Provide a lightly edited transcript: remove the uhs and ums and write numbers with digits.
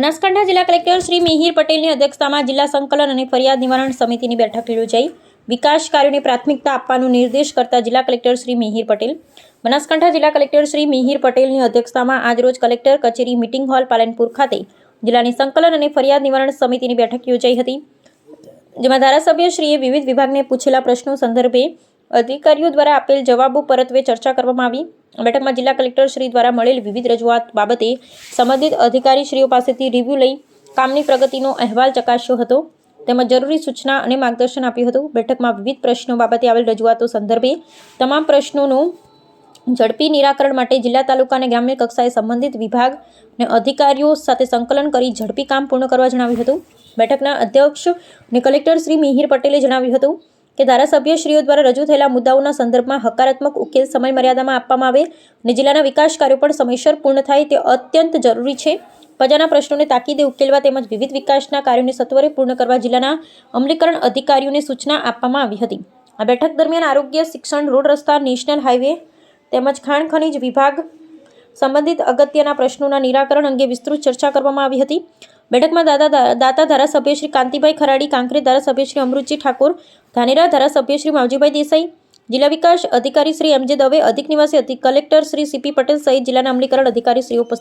બનાસકાંઠા જિલ્લા કલેક્ટર શ્રી મિહિર પટેલની અધ્યક્ષતામાં જિલ્લા સંકલન અને ફરિયાદ નિવારણ સમિતિની બેઠક યોજાઈ વિકાસ કાર્યોને પ્રાથમિકતા આપવાનો નિર્દેશ કરતા જિલ્લા કલેક્ટર શ્રી મિહિર પટેલ બનાસકાંઠા જિલ્લા કલેક્ટર શ્રી મિહિર પટેલની અધ્યક્ષતામાં આજરોજ કલેક્ટર કચેરી મીટિંગ હોલ પાલનપુર ખાતે જિલ્લાની સંકલન અને ફરિયાદ નિવારણ સમિતિની બેઠક યોજાઈ હતી, જેમાં ધારાસભ્યશ્રીએ વિવિધ વિભાગને પૂછેલા પ્રશ્નો સંદર્ભે અધિકારીઓ દ્વારા આપેલ જવાબો પરત્વે ચર્ચા કરવામાં આવી। બેઠકમાં જિલ્લા કલેક્ટર શ્રી દ્વારા મળેલ વિવિધ રજૂઆત બાબતે સંબંધિત અધિકારીશ્રીઓ પાસેથી રિવ્યુ લઈ કામની પ્રગતિનો અહેવાલ ચકાસ્યો હતો તેમજ જરૂરી સૂચના અને માર્ગદર્શન આપ્યું હતું। બેઠકમાં વિવિધ પ્રશ્નો બાબતે આવેલ રજૂઆતો સંદર્ભે તમામ પ્રશ્નોનું ઝડપી નિરાકરણ માટે જિલ્લા તાલુકા અને ગ્રામ્ય કક્ષાએ સંબંધિત વિભાગ અને અધિકારીઓ સાથે સંકલન કરી ઝડપી કામ પૂર્ણ કરવા જણાવ્યું હતું। બેઠકના અધ્યક્ષ અને કલેક્ટર શ્રી મિહિર પટેલે જણાવ્યું હતું કે ધારાસભ્યશ્રીઓ દ્વારા રજૂ થયેલા મુદ્દાઓના સંદર્ભમાં હકારાત્મક ઉકેલ સમય મર્યાદામાં આપવામાં આવે અને જિલ્લાના વિકાસ કાર્યો પણ સમયસર પૂર્ણ થાય તે અત્યંત જરૂરી છે। પ્રજાના પ્રશ્નોને તાકીદે ઉકેલવા તેમજ વિવિધ વિકાસના કાર્યોને સત્વરે પૂર્ણ કરવા જિલ્લાના અમલીકરણ અધિકારીઓને સૂચના આપવામાં આવી હતી। આ બેઠક દરમિયાન આરોગ્ય, શિક્ષણ, રોડ રસ્તા, નેશનલ હાઈવે તેમજ ખાણ ખનીજ વિભાગ સંબંધિત અગત્યના પ્રશ્નોના નિરાકરણ અંગે વિસ્તૃત ચર્ચા કરવામાં આવી હતી। બેઠકમાં દાતા ધારાસભ્ય શ્રી કાંતિભાઈ ખરાડી, કાંકરેજ ધારાસભ્ય શ્રી અમૃતજી ઠાકોર, ધાનેરા ધારાસભ્ય શ્રી માવજીભાઈ દેસાઈ, જિલ્લા વિકાસ અધિકારી શ્રી એમ જે દવે, અધિક નિવાસી કલેક્ટર શ્રી સીપી પટેલ સહિત જિલ્લાના અમલીકરણ અધિકારી શ્રી ઉપસ્થિત